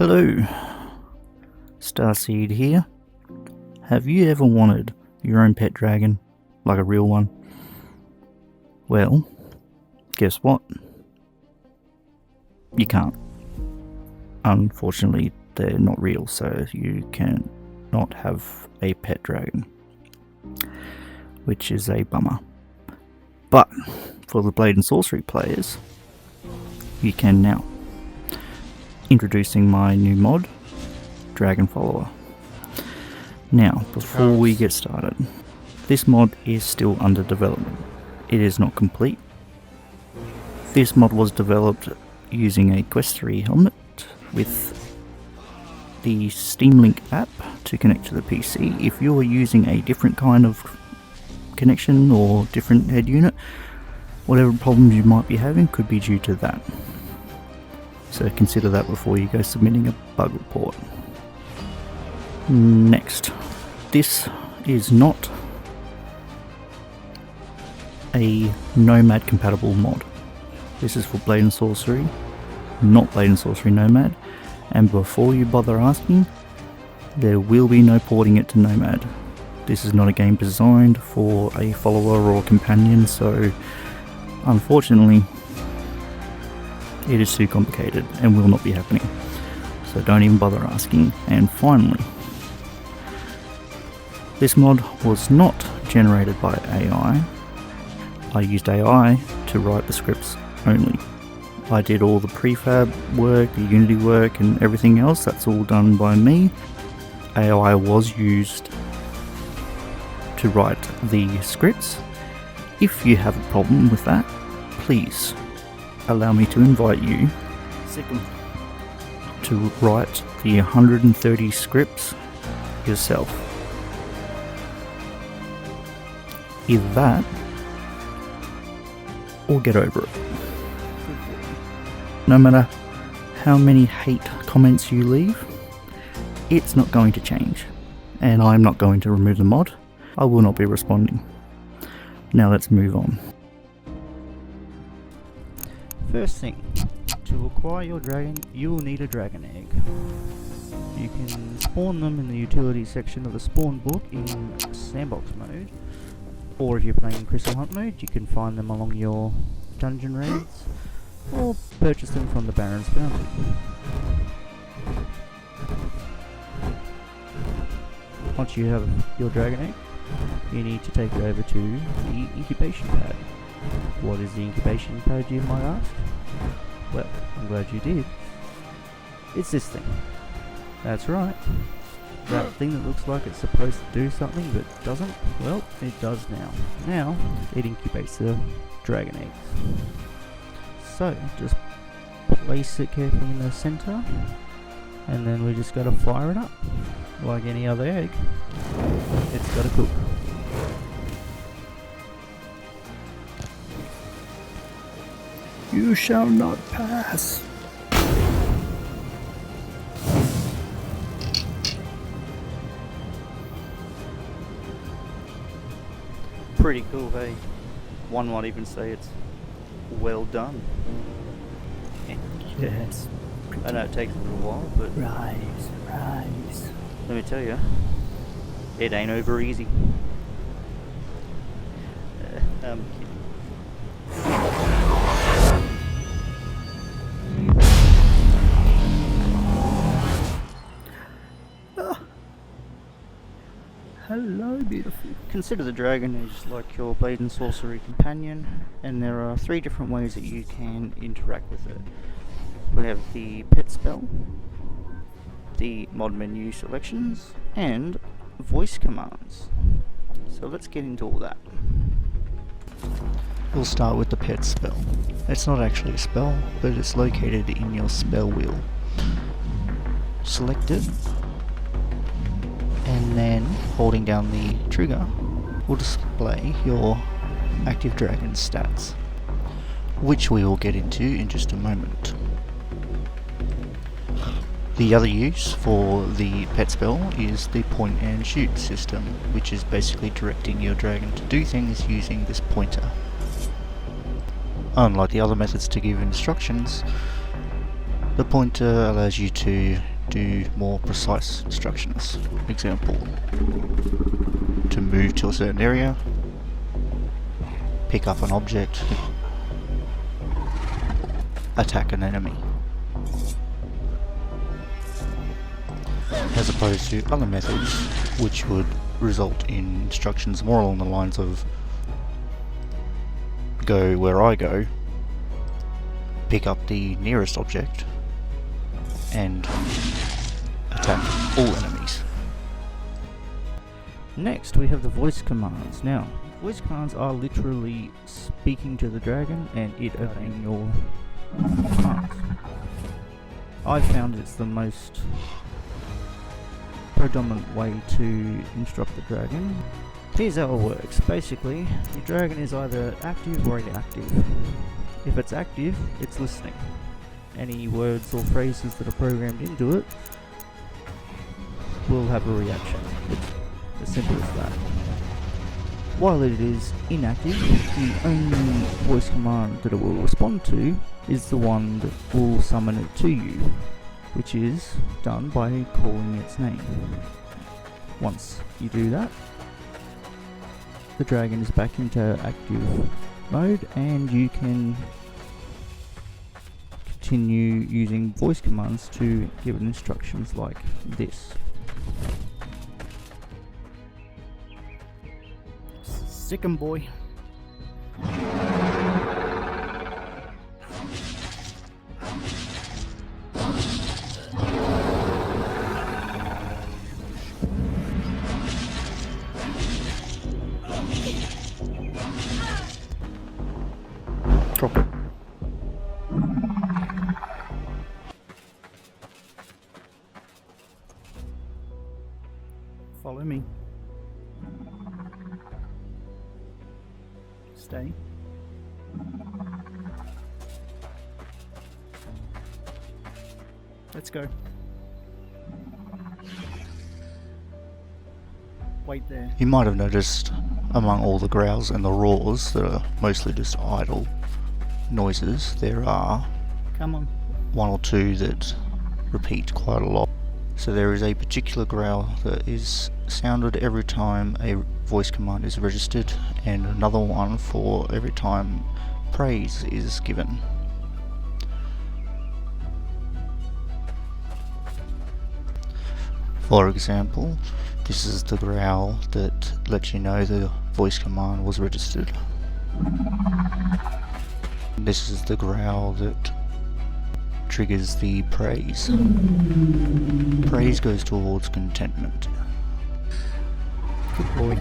Hello, Starseed here. Have you ever wanted your own pet dragon, like a real one? Well, guess what? You can't. Unfortunately, they're not real, so you can not have a pet dragon, which is a bummer. But for the Blade and Sorcery players, you can now. Introducing my new mod, Dragon Follower. Now, before we get started, this mod is still under development. It is not complete. This mod was developed using a Quest 3 helmet with the Steam Link app to connect to the PC. If you're using a different kind of connection or different head unit, whatever problems you might be having could be due to that. So consider that before you go submitting a bug report. Next, this is not a Nomad compatible mod. This is for Blade and Sorcery, not Blade and Sorcery Nomad. And before you bother asking, there will be no porting it to Nomad. This is not a game designed for a follower or companion, so unfortunately it is too complicated and will not be happening. So don't even bother asking. And finally, this mod was not generated by AI. I used AI to write the scripts only. I did all the prefab work, the Unity work and everything else. That's all done by me. AI was used to write the scripts. If you have a problem with that, please allow me to invite you to write the 130 scripts yourself. Either that or get over it. No matter how many hate comments you leave, it's not going to change, and I'm not going to remove the mod. I will not be responding. Now let's move on. First thing, to acquire your dragon, you will need a dragon egg. You can spawn them in the utility section of the spawn book in sandbox mode, or if you're playing crystal hunt mode, you can find them along your dungeon raids, or purchase them from the Baron's Bounty. Once you have your dragon egg, you need to take it over to the incubation pad. What is the incubation pad, you might ask? Well, I'm glad you did. It's this thing. That's right. That thing that looks like it's supposed to do something but doesn't? Well, it does now. Now, it incubates the dragon eggs. So, just place it carefully in the center, and then we just gotta fire it up. Like any other egg, it's gotta cook. You shall not pass. Pretty cool, hey? One might even say it's well done. Yes. I know it takes a little while, but rise. Let me tell you, it ain't over easy. I'm kidding. Hello, beautiful. Consider the dragon as like your Blade and Sorcery companion, and there are 3 different ways that you can interact with it. We have the pet spell, the mod menu selections, and voice commands. So let's get into all that. We'll start with the pet spell. It's not actually a spell, but it's located in your spell wheel. Select it, and then holding down the trigger will display your active dragon stats, which we will get into in just a moment. The other use for the pet spell is the point and shoot system, which is basically directing your dragon to do things using this pointer. Unlike the other methods to give instructions, the pointer allows you to do more precise instructions. Example, to move to a certain area, pick up an object, attack an enemy. As opposed to other methods which would result in instructions more along the lines of go where I go, pick up the nearest object, and attack all enemies. Next we have the voice commands. Now, voice commands are literally speaking to the dragon and it obeying your commands. I found it's the most predominant way to instruct the dragon. Here's how it works. Basically, your dragon is either active or inactive. If it's active, it's listening. Any words or phrases that are programmed into it will have a reaction. It's as simple as that. While it is inactive, the only voice command that it will respond to is the one that will summon it to you, which is done by calling its name. Once you do that, the dragon is back into active mode and you can continue using voice commands to give it instructions like this. Sick 'em, boy. Drop it. Follow me. Stay. Let's go. Wait there. You might have noticed among all the growls and the roars that are mostly just idle noises, there are one or two that repeat quite a lot. So there is a particular growl that is sounded every time a voice command is registered, and another one for every time praise is given. For example, this is the growl that lets you know the voice command was registered. This is the growl that triggers the praise. Praise goes towards contentment. Good boy.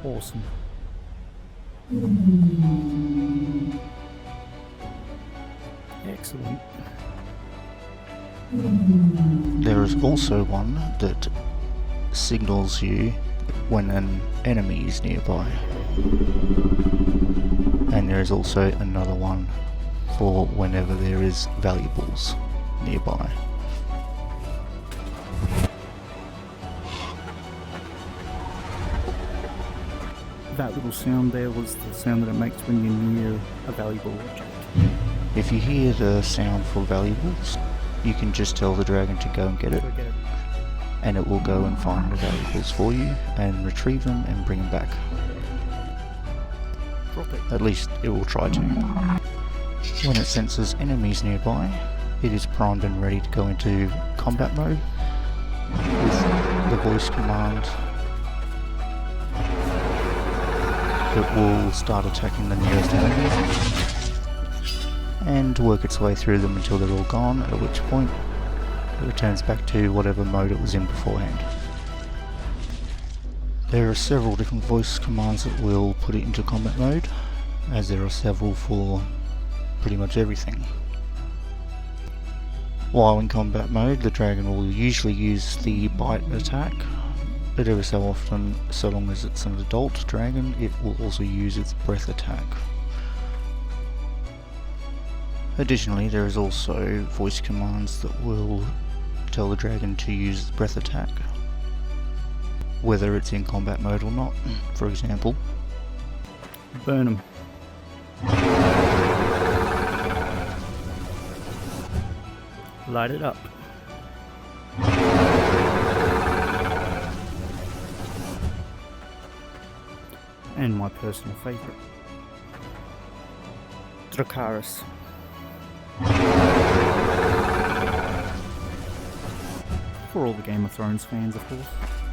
Awesome. Excellent. There is also one that signals you when an enemy is nearby. And there is also another one for whenever there is valuables nearby. That little sound there was the sound that it makes when you're near a valuable object. If you hear the sound for valuables, you can just tell the dragon to go and get it. And it will go and find the valuables for you and retrieve them and bring them back. Drop it. At least it will try to. When it senses enemies nearby, it is primed and ready to go into combat mode with the voice command. It will start attacking the nearest enemy and work its way through them until they're all gone, at which point it returns back to whatever mode it was in beforehand. There are several different voice commands that will put it into combat mode, as there are several for pretty much everything. While in combat mode, the dragon will usually use the bite attack, but every so often, so long as it's an adult dragon, it will also use its breath attack. Additionally, there is also voice commands that will tell the dragon to use its breath attack, whether it's in combat mode or not. For example, burn them. Light it up. And my personal favourite, Dracarys. For all the Game of Thrones fans, of course.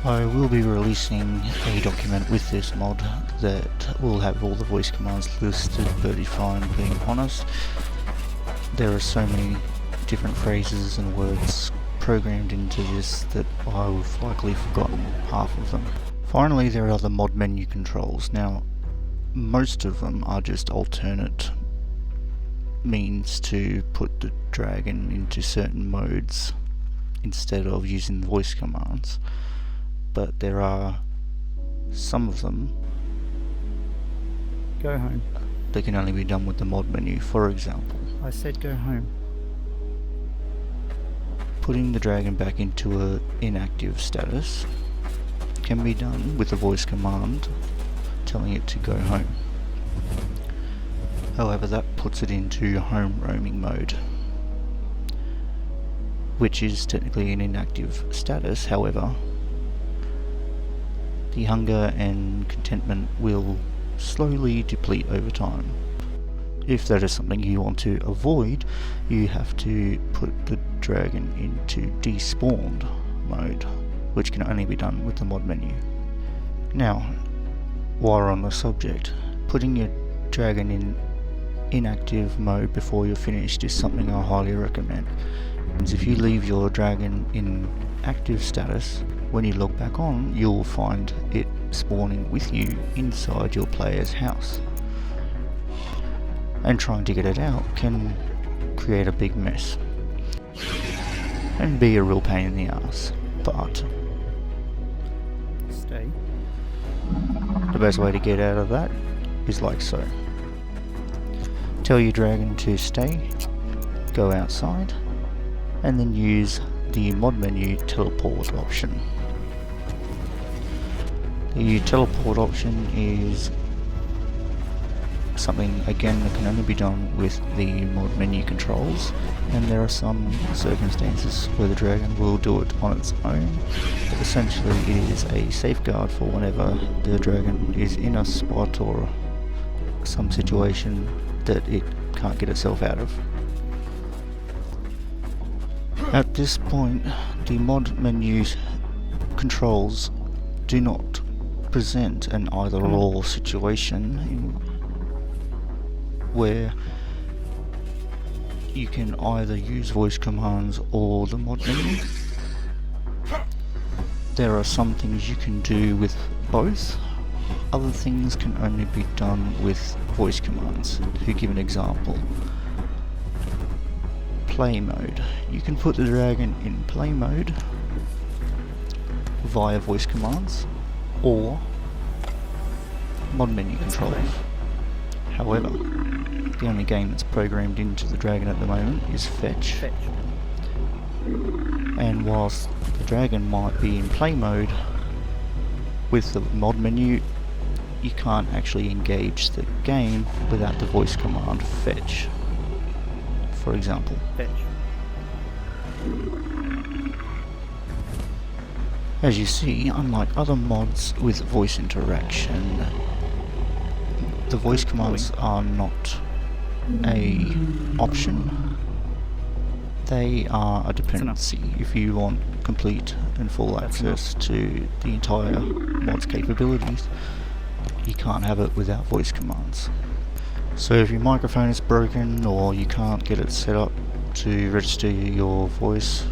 I will be releasing a document with this mod that will have all the voice commands listed, but if I'm being honest, there are so many different phrases and words programmed into this that I've likely forgotten half of them. Finally, there are the mod menu controls. Now, most of them are just alternate means to put the dragon into certain modes instead of using voice commands. But there are some of them Go home. that can only be done with the mod menu. For example, I said go home. putting the dragon back into an inactive status can be done with the voice command telling it to go home. However, that puts it into home roaming mode, which is technically an inactive status. However, the hunger and contentment will slowly deplete over time. If that is something you want to avoid, you have to put the dragon into despawned mode, which can only be done with the mod menu. Now, while we're on the subject, putting your dragon in inactive mode before you're finished is something I highly recommend. Because if you leave your dragon in active status, when you log back on, you'll find it spawning with you inside your player's house. And trying to get it out can create a big mess and be a real pain in the ass. But Stay. the best way to get out of that is like so. Tell your dragon to stay, go outside, and then use the mod menu teleport option. The teleport option is something again that can only be done with the mod menu controls, and there are some circumstances where the dragon will do it on its own, but essentially it is a safeguard for whenever the dragon is in a spot or some situation that it can't get itself out of. At this point, the mod menu's controls do not present an either-or situation where you can either use voice commands or the mod menu. There are some things you can do with both. Other things can only be done with voice commands. To give an example, play mode. You can put the dragon in play mode via voice commands or mod menu controls. However, the only game that's programmed into the dragon at the moment is fetch. And whilst the dragon might be in play mode with the mod menu, you can't actually engage the game without the voice command fetch. For example, Fetch. as you see, unlike other mods with voice interaction, the voice commands are not a option. They are a dependency. If you want complete and full access to the entire mod's capabilities, you can't have it without voice commands. So if your microphone is broken or you can't get it set up to register your voice,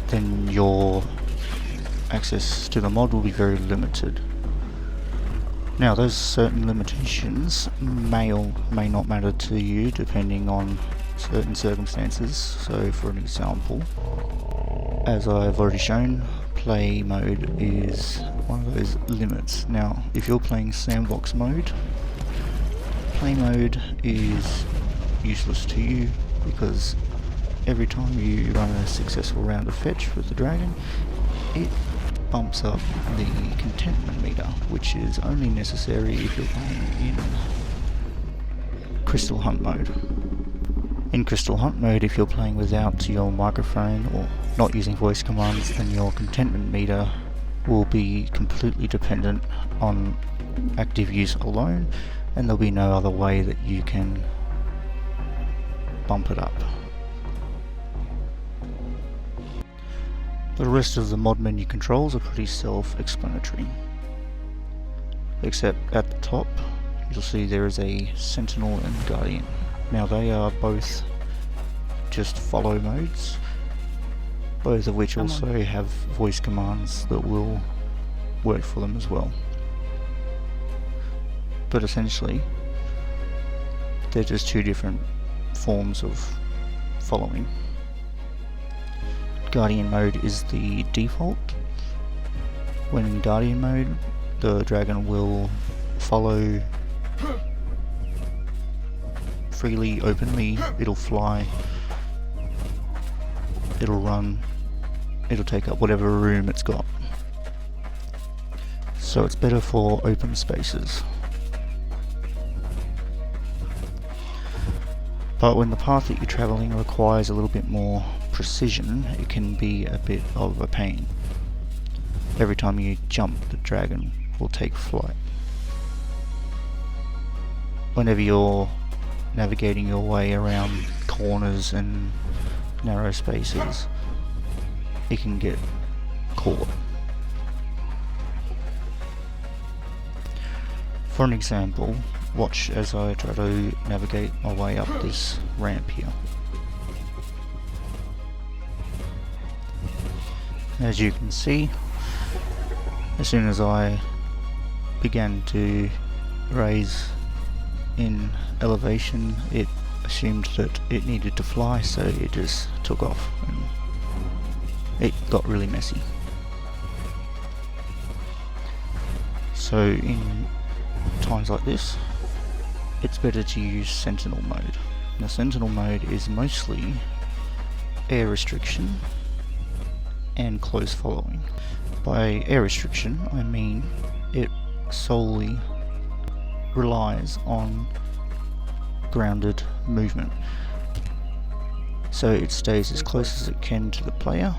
then your access to the mod will be very limited. Now, those certain limitations may or may not matter to you depending on certain circumstances. So for an example, as I've already shown, play mode is one of those limits. Now, if you're playing sandbox mode, play mode is useless to you because every time you run a successful round of fetch with the dragon, it bumps up the contentment meter, which is only necessary if you're playing in crystal hunt mode. In Crystal Hunt mode, if you're playing without your microphone or not using voice commands, then your contentment meter will be completely dependent on active use alone, and there'll be no other way that you can bump it up. The rest of the mod menu controls are pretty self-explanatory, except at the top you'll see there is a Sentinel and Guardian. Now they are both just follow modes, both of which also have voice commands that will work for them as well. But essentially they're just two different forms of following. Guardian mode is the default. When in Guardian mode, the dragon will follow freely, openly. It'll fly, it'll run, it'll take up whatever room it's got. So it's better for open spaces. But when the path that you're travelling requires a little bit more precision, it can be a bit of a pain. Every time you jump, the dragon will take flight. Whenever you're navigating your way around corners and narrow spaces, it can get caught. For an example, watch as I try to navigate my way up this ramp here. As you can see, as soon as I began to raise in elevation, it assumed that it needed to fly, so it just took off and it got really messy. So in times like this, it's better to use Sentinel mode. Now Sentinel mode is mostly air restriction and close following. By air restriction, I mean it solely relies on grounded movement. So it stays as close as it can to the player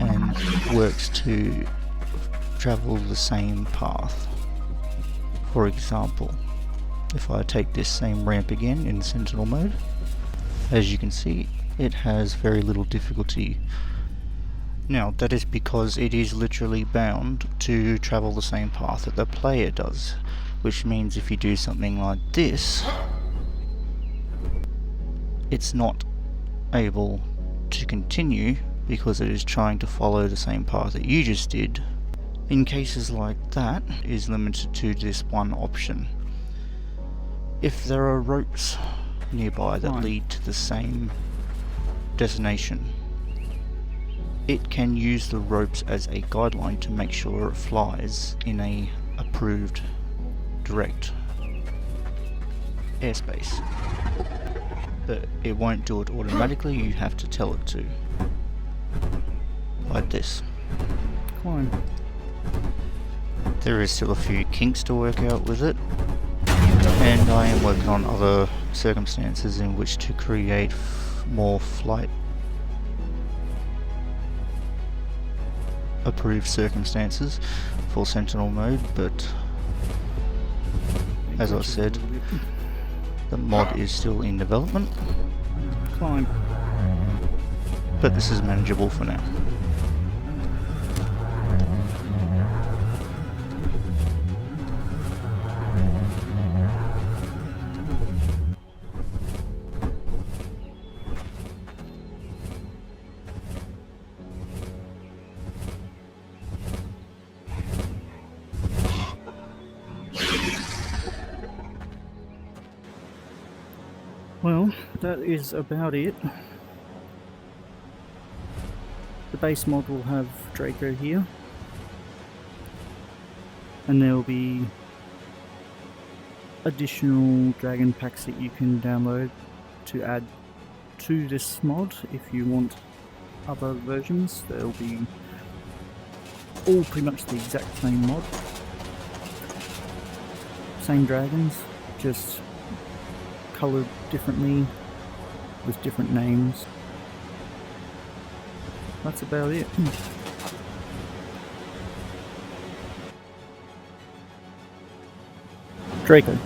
and works to travel the same path. For example, if I take this same ramp again in Sentinel mode, as you can see, it has very little difficulty. Now that is because it is literally bound to travel the same path that the player does, which means if you do something like this, it's not able to continue because it is trying to follow the same path that you just did. In cases like that, it is limited to this one option. If there are ropes nearby that lead to the same destination, it can use the ropes as a guideline to make sure it flies in a approved direct airspace. But it won't do it automatically, you have to tell it to. Like this. Fine. There is still a few kinks to work out with it, and I am working on other circumstances in which to create more flight approved circumstances for Sentinel mode, but as I said, the mod is still in development. Fine. But this is manageable for now. Well, that is about it. The base mod will have Draco here, and there will be additional dragon packs that you can download to add to this mod if you want other versions. They'll be all pretty much the exact same mod, same dragons, just coloured differently with different names. That's about it. Draco.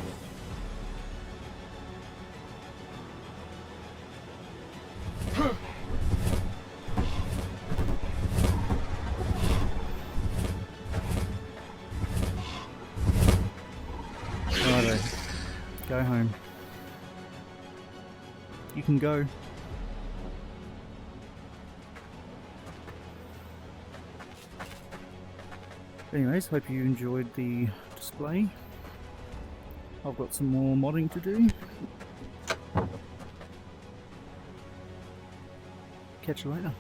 Righto. Go home. You can go. Anyways, hope you enjoyed the display. I've got some more modding to do. Catch you later.